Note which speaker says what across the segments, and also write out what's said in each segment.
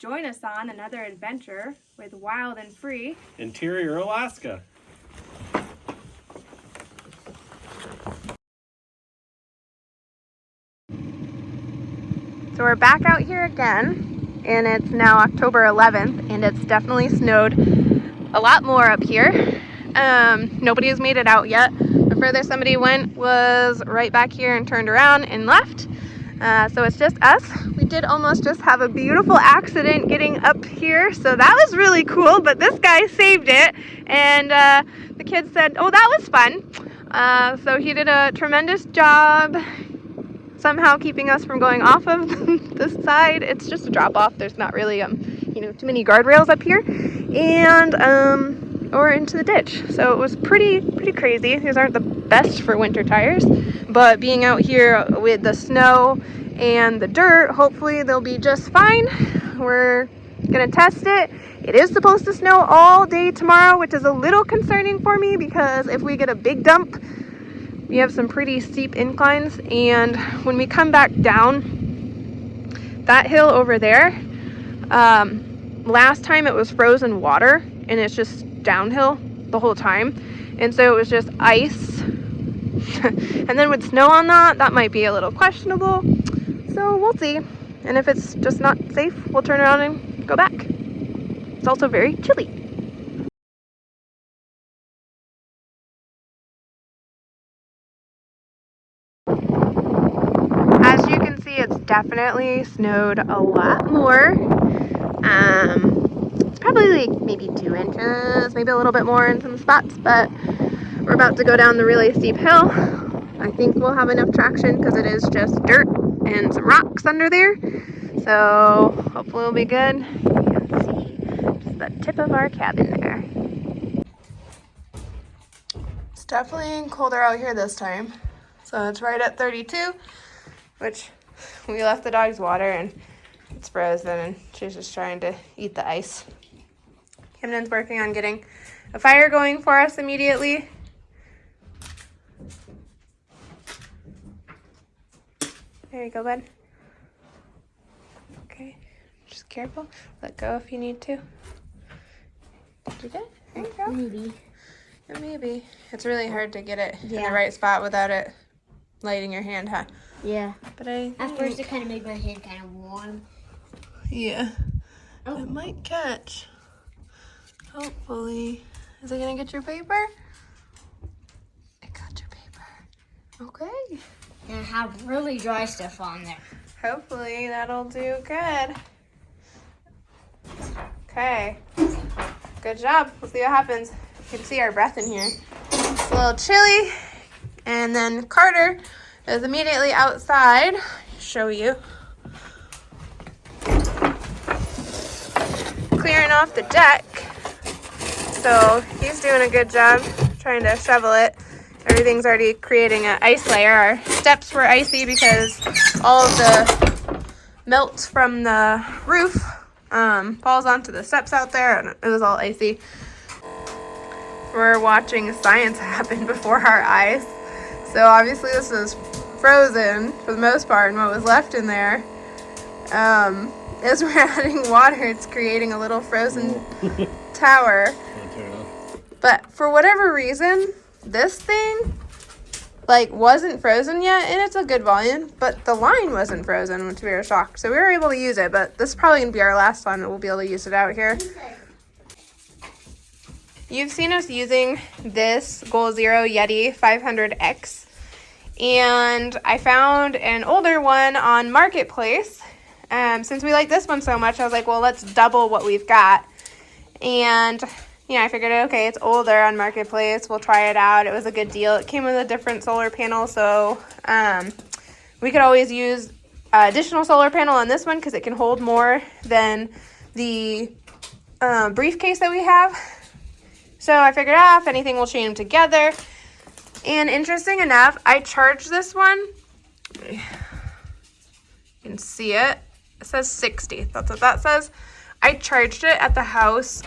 Speaker 1: Join us on another adventure with Wild and Free,
Speaker 2: Interior Alaska.
Speaker 1: So we're back out here again, and it's now October 11th, and it's definitely snowed a lot more up here. Nobody has made it out yet. The furthest somebody went was right back here and turned around and left. So it's just us. We did almost just have a beautiful accident getting up here, so that was really cool, but this guy saved it, and the kids said, oh, that was fun. So he did a tremendous job somehow keeping us from going off of this side. It's just a drop off. There's not really too many guardrails up here, and or into the ditch. So it was pretty crazy. These aren't the best for winter tires, but being out here with the snow and the dirt, hopefully they'll be just fine. We're gonna test it. It is supposed to snow all day tomorrow, which is a little concerning for me because if we get a big dump, we have some pretty steep inclines, and when we come back down that hill over there, last time it was frozen water and it's just downhill the whole time, and so it was just ice. And then with snow on that might be a little questionable, so we'll see. And if it's just not safe, we'll turn around and go back. It's also very chilly. As you can see, it's definitely snowed a lot more. It's probably like maybe 2 inches, maybe a little bit more in some spots, but we're about to go down the really steep hill. I think we'll have enough traction because it is just dirt and some rocks under there. So hopefully we'll be good. You can see just the tip of our cabin there. It's definitely colder out here this time. So it's right at 32, which we left the dog's water and it's frozen and she's just trying to eat the ice. Camden's working on getting a fire going for us immediately. There you go, bud. Okay, just careful. Let go if you need to. You good? There you go.
Speaker 3: Maybe.
Speaker 1: Yeah, maybe. It's really hard to get it in the right spot without it lighting your hand, huh?
Speaker 3: Yeah.
Speaker 1: But at
Speaker 3: first it kind of made my hand kind of warm.
Speaker 1: Yeah.
Speaker 3: Oh.
Speaker 1: It might catch. Hopefully. Is it gonna get your paper? It got your paper. Okay.
Speaker 3: And I have really dry stuff on there.
Speaker 1: Hopefully that'll do good. Okay. Good job. We'll see what happens. You can see our breath in here. It's a little chilly. And then Carter is immediately outside. Show you. Clearing off the deck. So he's doing a good job trying to shovel it. Everything's already creating an ice layer. Our steps were icy because all of the melt from the roof falls onto the steps out there, and it was all icy. We're watching science happen before our eyes. So obviously this is frozen for the most part, and what was left in there, as we're adding water, it's creating a little frozen tower. But for whatever reason, this thing wasn't frozen yet, and it's a good volume, but the line wasn't frozen, which we were shocked. So we were able to use it, but this is probably gonna be our last time that we'll be able to use it out here. You've seen us using this Goal Zero Yeti 500X, and I found an older one on Marketplace. Since we like this one so much, I was like, well, let's double what we've got. And I figured, okay, it's older on Marketplace. We'll try it out. It was a good deal. It came with a different solar panel, so we could always use additional solar panel on this one because it can hold more than the briefcase that we have. So I figured, if anything, we'll chain them together. And interesting enough, I charged this one. You can see it. It says 60. That's what that says. I charged it at the house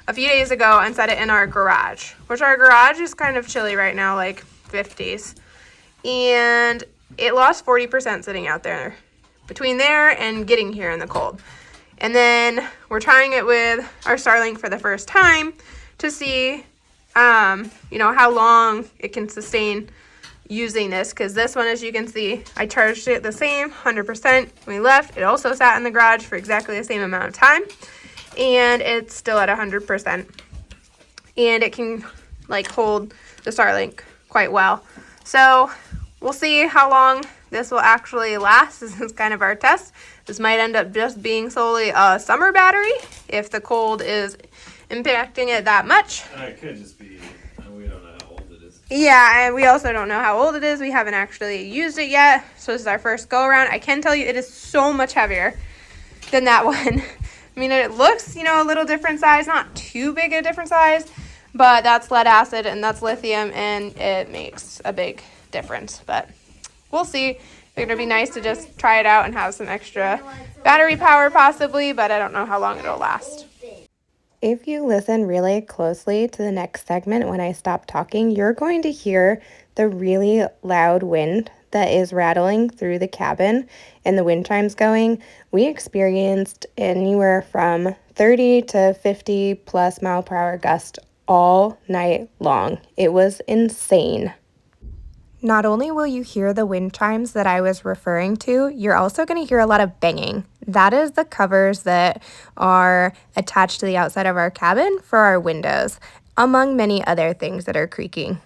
Speaker 1: a few days ago and set it in our garage, which our garage is kind of chilly right now, like 50s. And it lost 40% sitting out there between there and getting here in the cold. And then we're trying it with our Starlink for the first time to see, you know, how long it can sustain using this, because this one, as you can see, I charged it the same 100% when we left. It also sat in the garage for exactly the same amount of time, and it's still at 100%, and it can like hold the Starlink quite well. So we'll see how long this will actually last. This is kind of our test. This might end up just being solely a summer battery if the cold is impacting it that much.
Speaker 2: It could just be, we don't know how old it is.
Speaker 1: Yeah, and we also don't know how old it is. We haven't actually used it yet, so this is our first go around. I can tell you it is so much heavier than that one. I mean, it looks, you know, a little different size, not too big a different size, but that's lead acid and that's lithium, and it makes a big difference. But we'll see. It'd be nice to just try it out and have some extra battery power possibly, but I don't know how long it'll last. If you listen really closely to the next segment when I stop talking, you're going to hear the really loud wind that is rattling through the cabin and the wind chimes going. We experienced anywhere from 30 to 50 plus mile per hour gust all night long. It was insane. Not only will you hear the wind chimes that I was referring to, you're also going to hear a lot of banging. That is the covers that are attached to the outside of our cabin for our windows, among many other things that are creaking.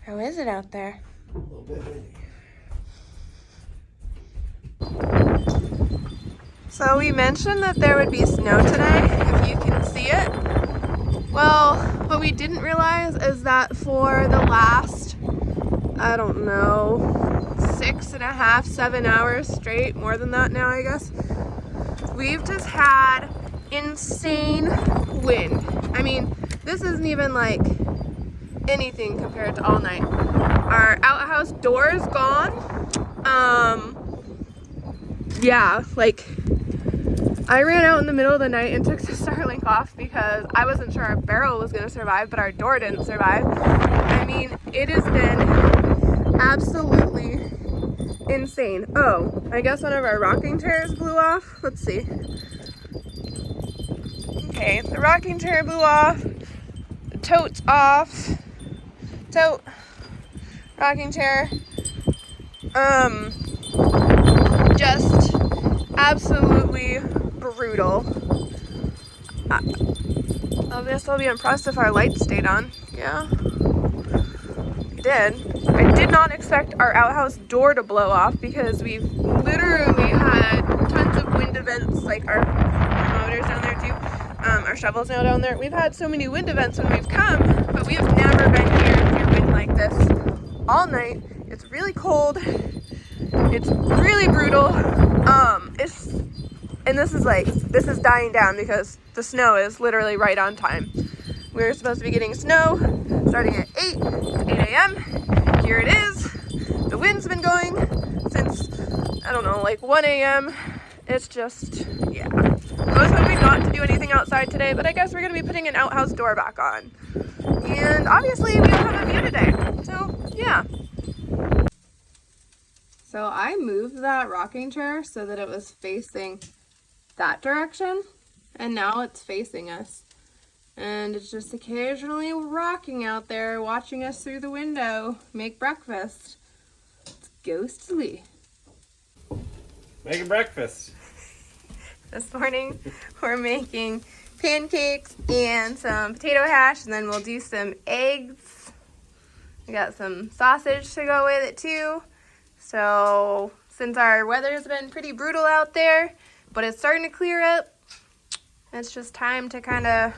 Speaker 1: How is it out there?
Speaker 2: A little bit windy.
Speaker 1: So we mentioned that there would be snow today, if you can see it. Well, what we didn't realize is that for the last, I don't know, 6.5, 7 hours straight, more than that now I guess, we've just had insane wind. I mean, this isn't even like anything compared to all night. Our outhouse door is gone. Yeah, like I ran out in the middle of the night and took the Starlink off because I wasn't sure our barrel was gonna survive, but our door didn't survive. I mean, it has been absolutely insane. Oh, I guess one of our rocking chairs blew off. Let's see. Okay, the rocking chair blew off. The tote's off. Tote, rocking chair. Just absolutely brutal. I guess I'll be impressed if our lights stayed on. Yeah, it did. I did not expect our outhouse door to blow off because we've literally had tons of wind events, like our motors down there too. Our shovels now down there. We've had so many wind events when we've come, but we have never been here through wind like this all night. It's really cold. It's really brutal. This is dying down because the snow is literally right on time. We were supposed to be getting snow starting at 8. It's 8 a.m. Here it is. The wind's been going since, I don't know, like 1 a.m. It's just, yeah. I was hoping not to do anything outside today, but I guess we're going to be putting an outhouse door back on. And obviously we don't have a view today, so yeah. So I moved that rocking chair so that it was facing that direction, and now it's facing us. And it's just occasionally rocking out there, watching us through the window make breakfast. It's ghostly.
Speaker 2: Making breakfast.
Speaker 1: This morning we're making pancakes and some potato hash, and then we'll do some eggs. We got some sausage to go with it too. So since our weather's been pretty brutal out there, but it's starting to clear up, It's just time to kind of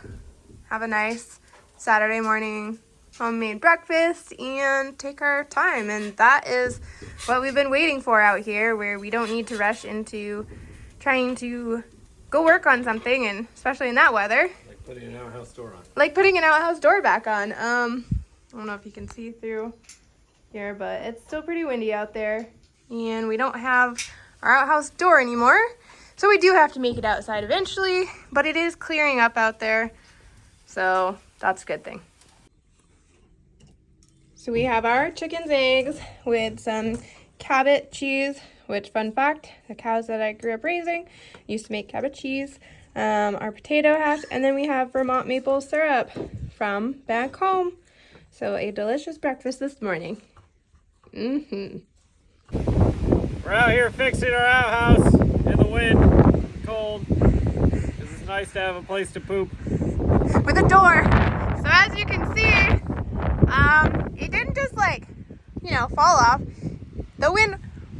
Speaker 1: have a nice Saturday morning homemade breakfast and take our time. And that is what we've been waiting for out here, where we don't need to rush into trying to go work on something, and especially in that weather.
Speaker 2: Like putting an outhouse door on.
Speaker 1: Like putting an outhouse door back on. I don't know if you can see through here, but it's still pretty windy out there. And we don't have our outhouse door anymore. So we do have to make it outside eventually, but it is clearing up out there. So that's a good thing. So we have our chicken's eggs with some Cabot cheese, which, fun fact, the cows that I grew up raising used to make Cabot cheese. Our potato hash, and then we have Vermont maple syrup from back home. So a delicious breakfast this morning. We're
Speaker 2: out here fixing our outhouse in the wind, cold. It's nice to have a place to poop.
Speaker 1: With a door. So as you can see, it didn't just fall off. The wind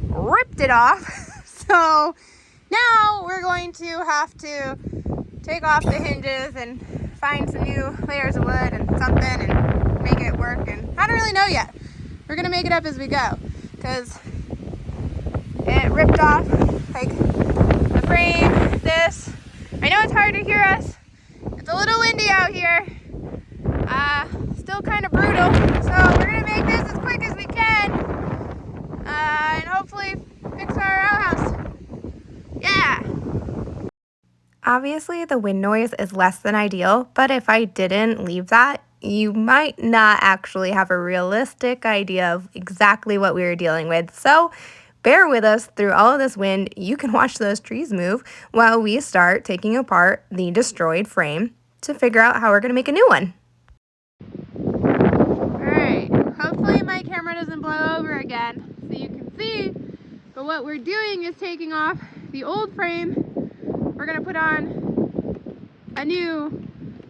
Speaker 1: ripped it off. So now we're going to have to take off the hinges and find some new layers of wood and something and make it work. And I don't really know yet. We're gonna make it up as we go, because it ripped off like the frame, this. I know it's hard to hear us. It's a little windy out here. Still kind of brutal. So we're gonna make this as quick as we can, and hopefully fix our outhouse. Yeah. Obviously, the wind noise is less than ideal, but if I didn't leave that, you might not actually have a realistic idea of exactly what we were dealing with. So bear with us through all of this wind. You can watch those trees move while we start taking apart the destroyed frame to figure out how we're going to make a new one. Alright, hopefully my camera doesn't blow over again so you can see. But what we're doing is taking off the old frame. We're going to put on a new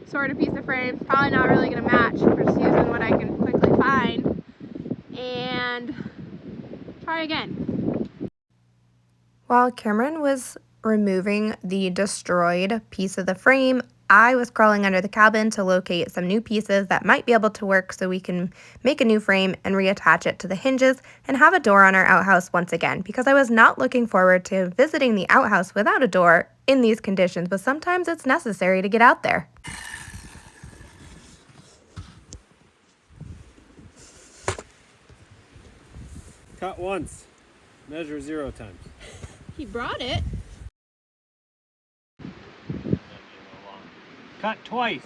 Speaker 1: sort of piece of frame. Probably not really going to match. We're just using what I can quickly find. And try again. While Cameron was removing the destroyed piece of the frame, I was crawling under the cabin to locate some new pieces that might be able to work so we can make a new frame and reattach it to the hinges and have a door on our outhouse once again, because I was not looking forward to visiting the outhouse without a door in these conditions, but sometimes it's necessary to get out there.
Speaker 2: Cut once, measure 0 times.
Speaker 1: He brought it.
Speaker 2: Cut twice,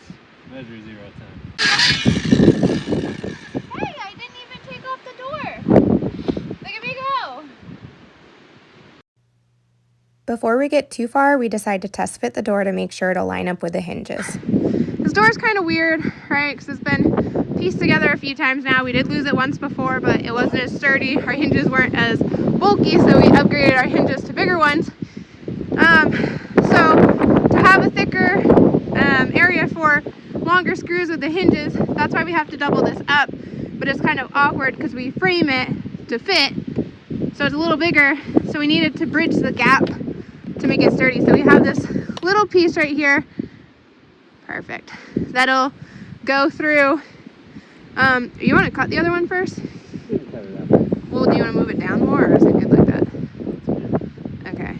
Speaker 2: measure 0 times.
Speaker 1: Hey, I didn't even take off the door. Look at me go. Before we get too far, we decide to test fit the door to make sure it'll line up with the hinges. This door is kind of weird, right? Because it's been pieced together a few times now. We did lose it once before, but it wasn't as sturdy. Our hinges weren't as bulky, so we upgraded our hinges to bigger ones. So to have a thicker area for longer screws with the hinges, that's why we have to double this up. But it's kind of awkward because we frame it to fit, so it's a little bigger. So we needed to bridge the gap to make it sturdy. So we have this little piece right here. Perfect. That'll go through. You want to cut the other one first? Well, do you want to move it down more, or is it good like that? Okay.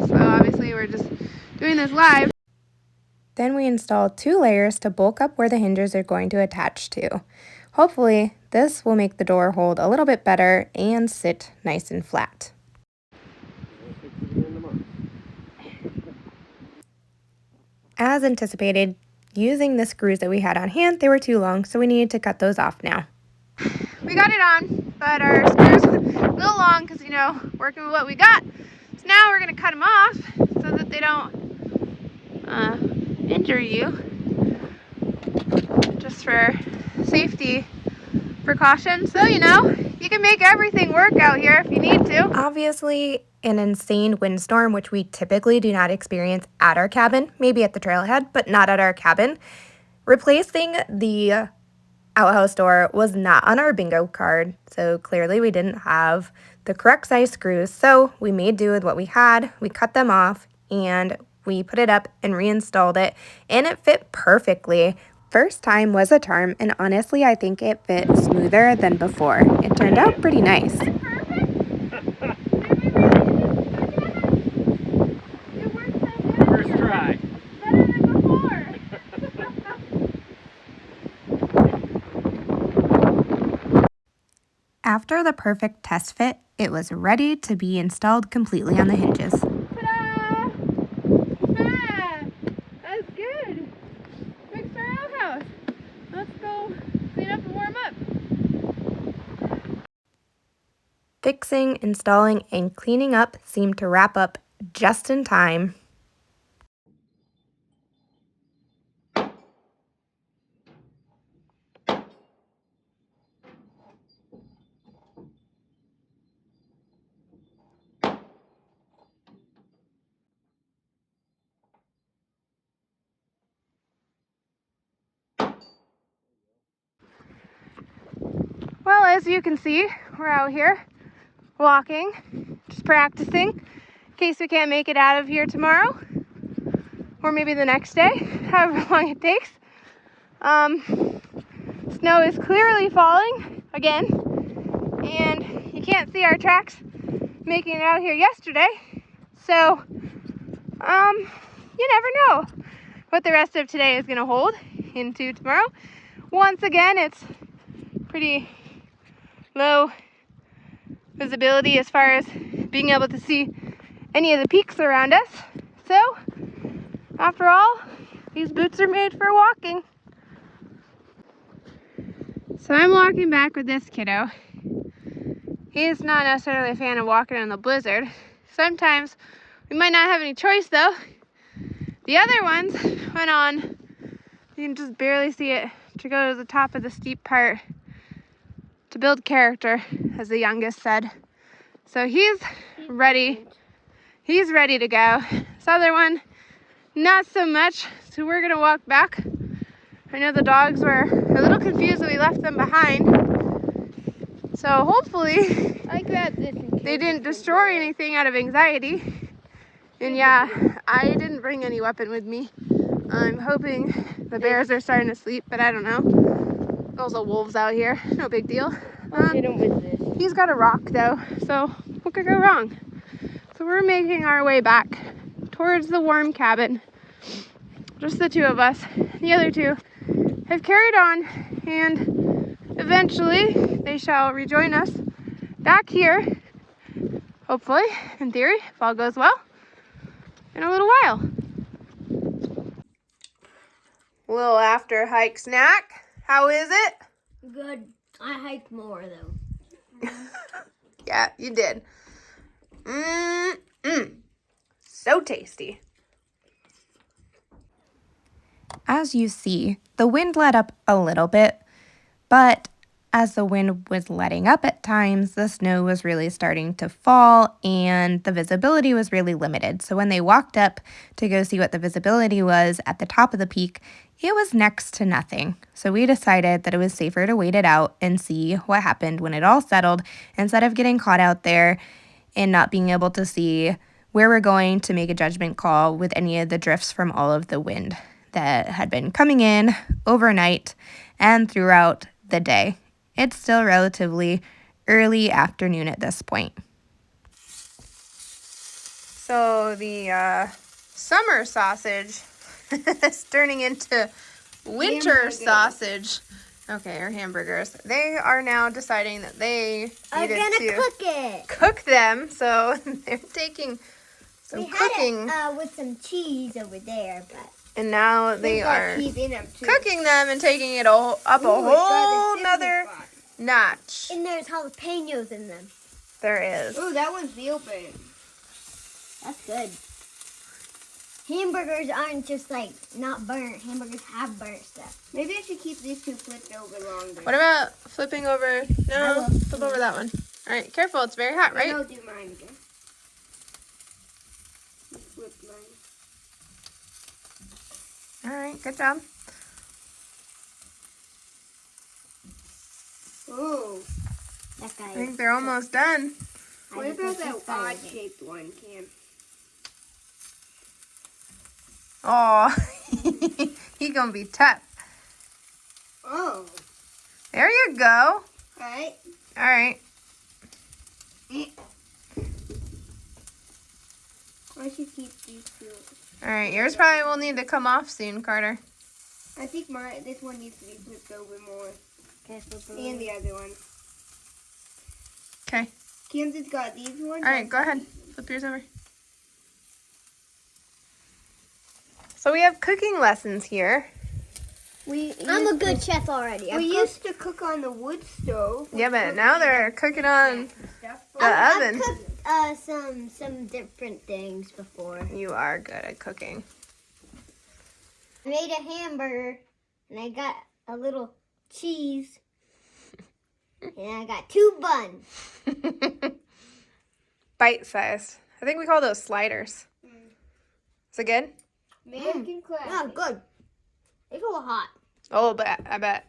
Speaker 1: So obviously we're just doing this live. Then we installed 2 layers to bulk up where the hinges are going to attach to. Hopefully, this will make the door hold a little bit better and sit nice and flat. As anticipated, using the screws that we had on hand, they were too long, so we needed to cut those off now. We got it on, but our screws are a little long because, working with what we got. So now we're going to cut them off so that they don't injure you, just for safety precautions. So, you can make everything work out here if you need to. Obviously, an insane windstorm, which we typically do not experience at our cabin, maybe at the trailhead, but not at our cabin. Replacing the outhouse door was not on our bingo card, so clearly we didn't have the correct size screws, so we made do with what we had. We cut them off and we put it up and reinstalled it, and it fit perfectly. First time was a charm, and honestly, I think it fit smoother than before. It turned out pretty nice.
Speaker 2: First try.
Speaker 1: Better than before. After the perfect test fit, it was ready to be installed completely on the hinges. Ta-da! Ah, that's good. Fixed our outhouse. Let's go clean up and warm up. Fixing, installing, and cleaning up seemed to wrap up just in time. Well, as you can see, we're out here walking, just practicing in case we can't make it out of here tomorrow or maybe the next day, however long it takes. Snow is clearly falling again, and you can't see our tracks making it out here yesterday, so you never know what the rest of today is going to hold into tomorrow. Once again, it's pretty low visibility as far as being able to see any of the peaks around us. So, after all, these boots are made for walking. So I'm walking back with this kiddo. He's not necessarily a fan of walking in the blizzard. Sometimes we might not have any choice though. The other ones went on, you can just barely see it, to go to the top of the steep part to build character, as the youngest said. So he's ready. He's ready to go. This other one, not so much. So we're gonna walk back. I know the dogs were a little confused that we left them behind. So hopefully they didn't destroy anything out of anxiety. And yeah, I didn't bring any weapon with me. I'm hoping the bears are starting to sleep, but I don't know. Also wolves out here, no big deal. He's got a rock though, so what could go wrong? So we're making our way back towards the warm cabin. Just the two of us. The other two have carried on, and eventually they shall rejoin us back here, hopefully, in theory, if all goes well, in a little while. A little after hike snack. How is it?
Speaker 3: Good. I hiked more though.
Speaker 1: Yeah, you did. So tasty. As you see, the wind let up a little bit, but as the wind was letting up at times, the snow was really starting to fall and the visibility was really limited. So when they walked up to go see what the visibility was at the top of the peak, it was next to nothing. So we decided that it was safer to wait it out and see what happened when it all settled, instead of getting caught out there and not being able to see where we're going to make a judgment call with any of the drifts from all of the wind that had been coming in overnight and throughout the day. It's still relatively early afternoon at this point. So the summer sausage is turning into winter
Speaker 3: Hamburgers.
Speaker 1: sausage. Okay, or hamburgers. They are now deciding that they
Speaker 3: I'm
Speaker 1: needed
Speaker 3: gonna
Speaker 1: to
Speaker 3: cook it.
Speaker 1: cook them. So they're taking some
Speaker 3: We
Speaker 1: cooking,
Speaker 3: had it with some cheese over there, but
Speaker 1: and now they are
Speaker 3: cheese in them too.
Speaker 1: cooking them and taking it up a whole nother notch.
Speaker 3: And there's jalapenos in them.
Speaker 1: There is.
Speaker 3: Ooh, that one's real burnt. That's good. Hamburgers aren't just like not burnt. Hamburgers have burnt stuff. Maybe I should keep these two flipped over longer.
Speaker 1: What about flipping over? No, flip over that one. All right, careful. It's very hot, right?
Speaker 3: I'll do mine again. Flip mine.
Speaker 1: All right, good job.
Speaker 3: Ooh. That guy.
Speaker 1: I think they're almost done.
Speaker 3: What about that odd-shaped one, Cam?
Speaker 1: Oh, he gonna be tough.
Speaker 3: Oh.
Speaker 1: There you go.
Speaker 3: Alright.
Speaker 1: All right.
Speaker 3: I should keep these two.
Speaker 1: All right. Yours probably will need to come off soon, Carter.
Speaker 3: I think this one needs to be flipped over more. And the other one.
Speaker 1: Okay.
Speaker 3: Camden's got these ones.
Speaker 1: All right. Go ahead. Flip yours over. So we have cooking lessons here.
Speaker 3: I'm a good chef already. We used to cook on the wood stove.
Speaker 1: Yeah, but now they're cooking on the oven.
Speaker 3: I've cooked some different things before.
Speaker 1: You are good at cooking.
Speaker 3: I made a hamburger, and I got a little cheese, and I got 2 buns.
Speaker 1: Bite-sized. I think we call those sliders. Is it good?
Speaker 3: American classic. Yeah, good. They go hot.
Speaker 1: Oh, I bet.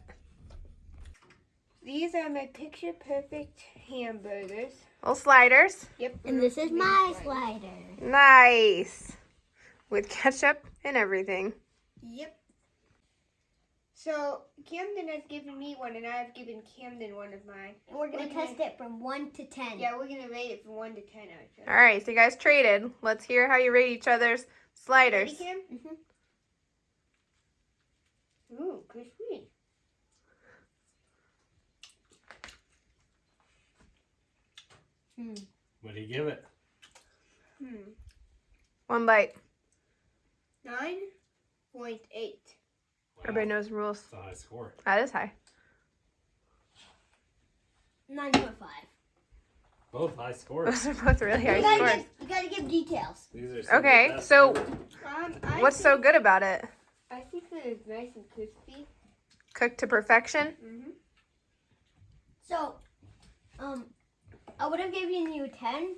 Speaker 3: These are my picture-perfect hamburgers.
Speaker 1: Little sliders.
Speaker 3: Yep. And this is my slider.
Speaker 1: Nice. With ketchup and everything.
Speaker 3: Yep. So, Camden has given me one, and I've given Camden one of mine. And we're going to test it from 1 to 10. Yeah, we're going to rate it from 1 to 10.
Speaker 1: All right, so you guys traded. Let's hear how you rate each other's sliders.
Speaker 3: Ready, Cam? Mm-hmm. Ooh, crispy.
Speaker 2: What do you give it?
Speaker 1: 1 bite.
Speaker 3: 9.8.
Speaker 1: Everybody knows the rules.
Speaker 2: That's a high score.
Speaker 1: That is high.
Speaker 3: 9.5.
Speaker 2: Both high scores.
Speaker 1: Those are both really high scores.
Speaker 3: You gotta give details.
Speaker 2: These are some of the
Speaker 1: Okay,
Speaker 2: best
Speaker 1: so
Speaker 2: ever.
Speaker 1: what's so good about it?
Speaker 3: I think that it's nice and crispy.
Speaker 1: Cooked to perfection?
Speaker 3: Mm-hmm. So, I would have given you 10.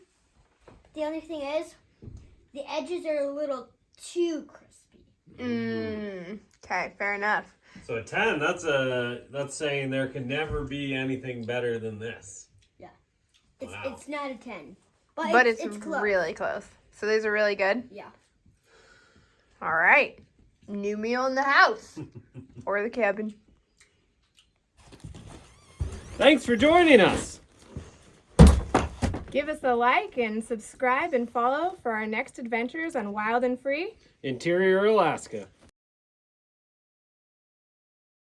Speaker 3: The only thing is, the edges are a little too crispy.
Speaker 1: Okay, fair enough.
Speaker 2: So a 10, that's saying there can never be anything better than this.
Speaker 3: Yeah.
Speaker 2: Wow.
Speaker 3: It's not a 10.
Speaker 1: But it's
Speaker 3: close.
Speaker 1: really close. So these are really good?
Speaker 3: Yeah.
Speaker 1: All right. New meal in the house. Or the cabin.
Speaker 2: Thanks for joining us.
Speaker 1: Give us a like and subscribe and follow for our next adventures on Wild and Free.
Speaker 2: Interior Alaska.